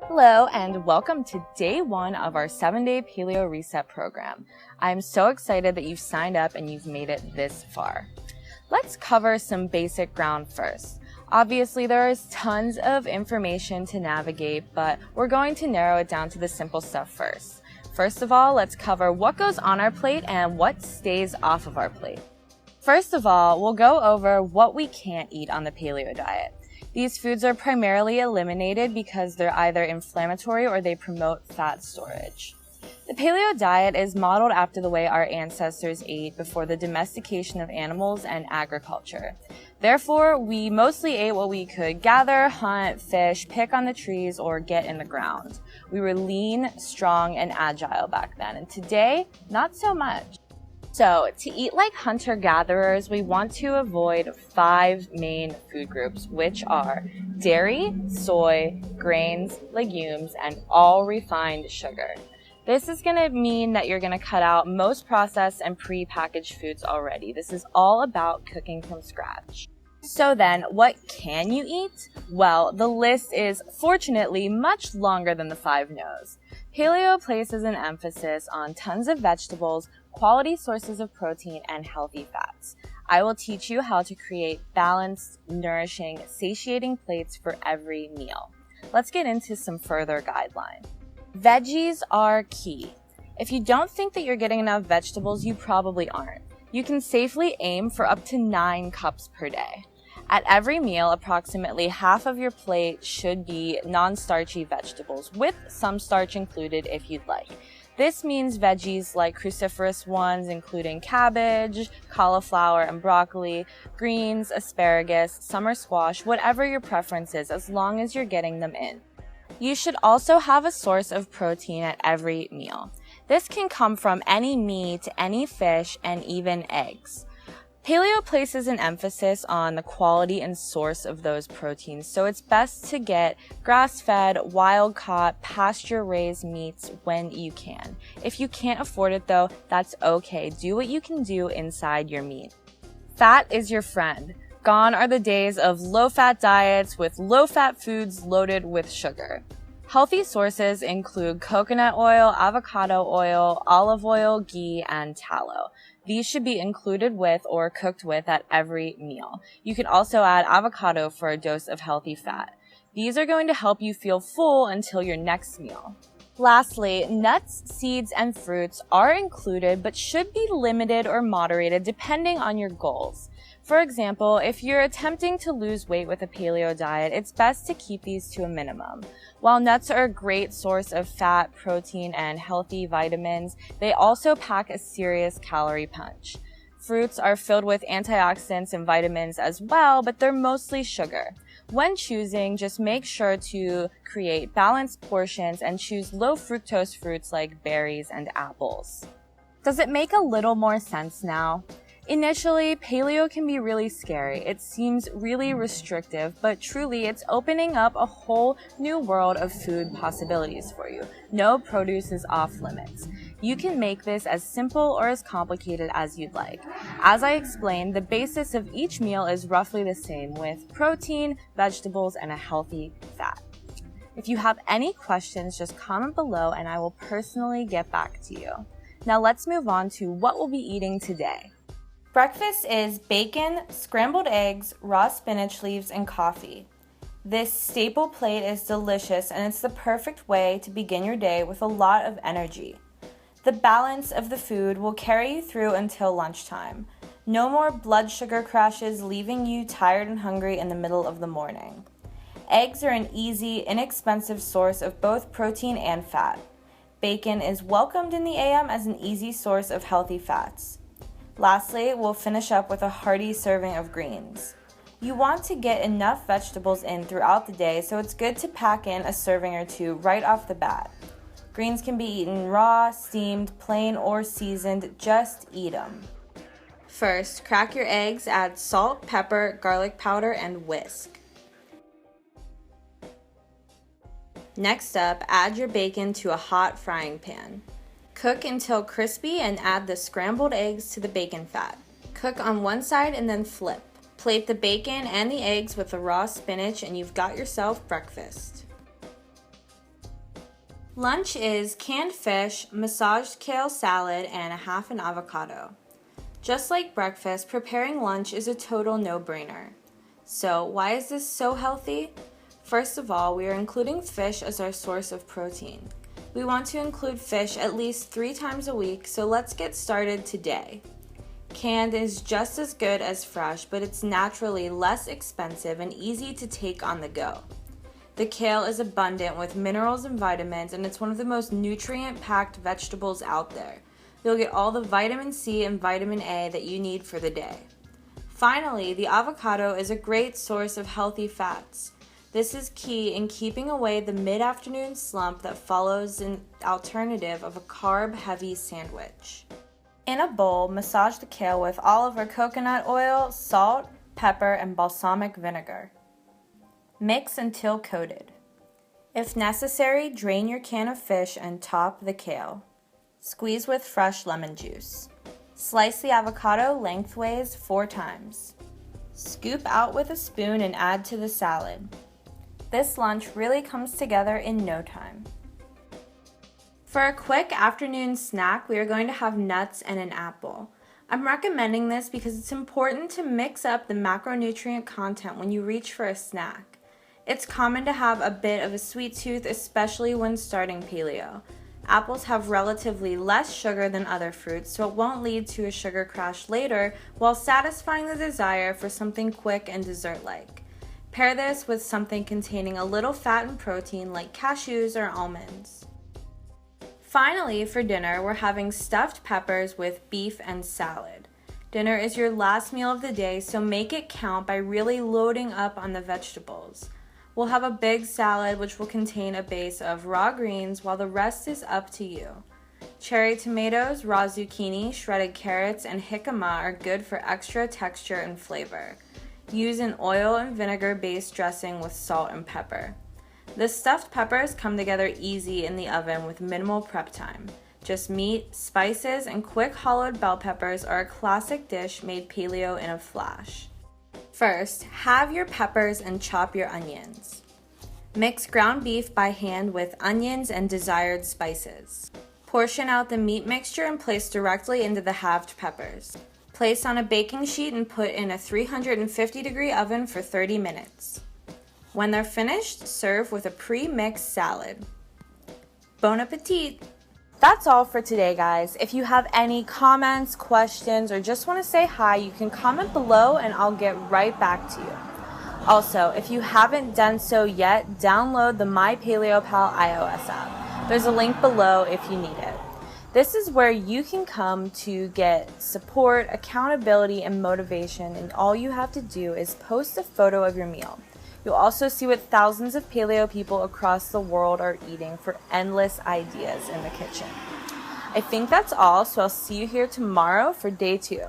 Hello and welcome to day 1 of our 7-day Paleo Reset program. I'm so excited that you've signed up and you've made it this far. Let's cover some basic ground first. Obviously, there is tons of information to navigate, but we're going to narrow it down to the simple stuff first. First of all, let's cover what goes on our plate and what stays off of our plate. First of all, we'll go over what we can't eat on the paleo diet. These foods are primarily eliminated because they're either inflammatory or they promote fat storage. The paleo diet is modeled after the way our ancestors ate before the domestication of animals and agriculture. Therefore, we mostly ate what we could gather, hunt, fish, pick on the trees, or get in the ground. We were lean, strong, and agile back then, and today, not so much. So, to eat like hunter-gatherers, we want to avoid 5 main food groups, which are dairy, soy, grains, legumes, and all refined sugar. This is going to mean that you're going to cut out most processed and pre-packaged foods already. This is all about cooking from scratch. So then, what can you eat? Well, the list is fortunately much longer than the 5 no's. Paleo places an emphasis on tons of vegetables, quality sources of protein, and healthy fats. I will teach you how to create balanced, nourishing, satiating plates for every meal. Let's get into some further guidelines. Veggies are key. If you don't think that you're getting enough vegetables, you probably aren't. You can safely aim for up to 9 cups per day. At every meal, approximately half of your plate should be non-starchy vegetables, with some starch included if you'd like. This means veggies like cruciferous ones, including cabbage, cauliflower, and broccoli, greens, asparagus, summer squash, whatever your preference is, as long as you're getting them in. You should also have a source of protein at every meal. This can come from any meat, any fish, and even eggs. Paleo places an emphasis on the quality and source of those proteins, so it's best to get grass-fed, wild-caught, pasture-raised meats when you can. If you can't afford it though, that's okay. Do what you can do inside your meat. Fat is your friend. Gone are the days of low-fat diets with low-fat foods loaded with sugar. Healthy sources include coconut oil, avocado oil, olive oil, ghee, and tallow. These should be included with or cooked with at every meal. You can also add avocado for a dose of healthy fat. These are going to help you feel full until your next meal. Lastly, nuts, seeds, and fruits are included but should be limited or moderated depending on your goals. For example, if you're attempting to lose weight with a paleo diet, it's best to keep these to a minimum. While nuts are a great source of fat, protein, and healthy vitamins, they also pack a serious calorie punch. Fruits are filled with antioxidants and vitamins as well, but they're mostly sugar. When choosing, just make sure to create balanced portions and choose low fructose fruits like berries and apples. Does it make a little more sense now? Initially, paleo can be really scary. It seems really restrictive, but truly it's opening up a whole new world of food possibilities for you. No produce is off limits. You can make this as simple or as complicated as you'd like. As I explained, the basis of each meal is roughly the same, with protein, vegetables, and a healthy fat. If you have any questions, just comment below and I will personally get back to you. Now let's move on to what we'll be eating today. Breakfast is bacon, scrambled eggs, raw spinach leaves, and coffee. This staple plate is delicious and it's the perfect way to begin your day with a lot of energy. The balance of the food will carry you through until lunchtime. No more blood sugar crashes leaving you tired and hungry in the middle of the morning. Eggs are an easy, inexpensive source of both protein and fat. Bacon is welcomed in the AM as an easy source of healthy fats. Lastly, we'll finish up with a hearty serving of greens. You want to get enough vegetables in throughout the day, so it's good to pack in a serving or 2 right off the bat. Greens can be eaten raw, steamed, plain, or seasoned. Just eat them. First, crack your eggs, add salt, pepper, garlic powder, and whisk. Next up, add your bacon to a hot frying pan. Cook until crispy and add the scrambled eggs to the bacon fat. Cook on one side and then flip. Plate the bacon and the eggs with the raw spinach and you've got yourself breakfast. Lunch is canned fish, massaged kale salad, and a half an avocado. Just like breakfast, preparing lunch is a total no-brainer. So why is this so healthy? First of all, we are including fish as our source of protein. We want to include fish at least 3 times a week, so let's get started today. Canned is just as good as fresh, but it's naturally less expensive and easy to take on the go. The kale is abundant with minerals and vitamins, and it's one of the most nutrient-packed vegetables out there. You'll get all the vitamin C and vitamin A that you need for the day. Finally, the avocado is a great source of healthy fats. This is key in keeping away the mid-afternoon slump that follows an alternative of a carb-heavy sandwich. In a bowl, massage the kale with olive or coconut oil, salt, pepper, and balsamic vinegar. Mix until coated. If necessary, drain your can of fish and top the kale. Squeeze with fresh lemon juice. Slice the avocado lengthways 4 times. Scoop out with a spoon and add to the salad. This lunch really comes together in no time. For a quick afternoon snack, we are going to have nuts and an apple. I'm recommending this because it's important to mix up the macronutrient content when you reach for a snack. It's common to have a bit of a sweet tooth, especially when starting paleo. Apples have relatively less sugar than other fruits, so it won't lead to a sugar crash later while satisfying the desire for something quick and dessert-like. Pair this with something containing a little fat and protein like cashews or almonds. Finally, for dinner, we're having stuffed peppers with beef and salad. Dinner is your last meal of the day, so make it count by really loading up on the vegetables. We'll have a big salad which will contain a base of raw greens while the rest is up to you. Cherry tomatoes, raw zucchini, shredded carrots, and jicama are good for extra texture and flavor. Use an oil and vinegar based dressing with salt and pepper. The stuffed peppers come together easy in the oven with minimal prep time. Just meat, spices, and quick hollowed bell peppers are a classic dish made paleo in a flash. First, halve your peppers and chop your onions. Mix ground beef by hand with onions and desired spices. Portion out the meat mixture and place directly into the halved peppers. Place on a baking sheet and put in a 350-degree oven for 30 minutes. When they're finished, serve with a pre-mixed salad. Bon appetit! That's all for today, guys. If you have any comments, questions, or just want to say hi, you can comment below and I'll get right back to you. Also, if you haven't done so yet, download the My Paleo Pal iOS app. There's a link below if you need it. This is where you can come to get support, accountability, and motivation, and all you have to do is post a photo of your meal. You'll also see what thousands of paleo people across the world are eating for endless ideas in the kitchen. I think that's all, so I'll see you here tomorrow for day 2.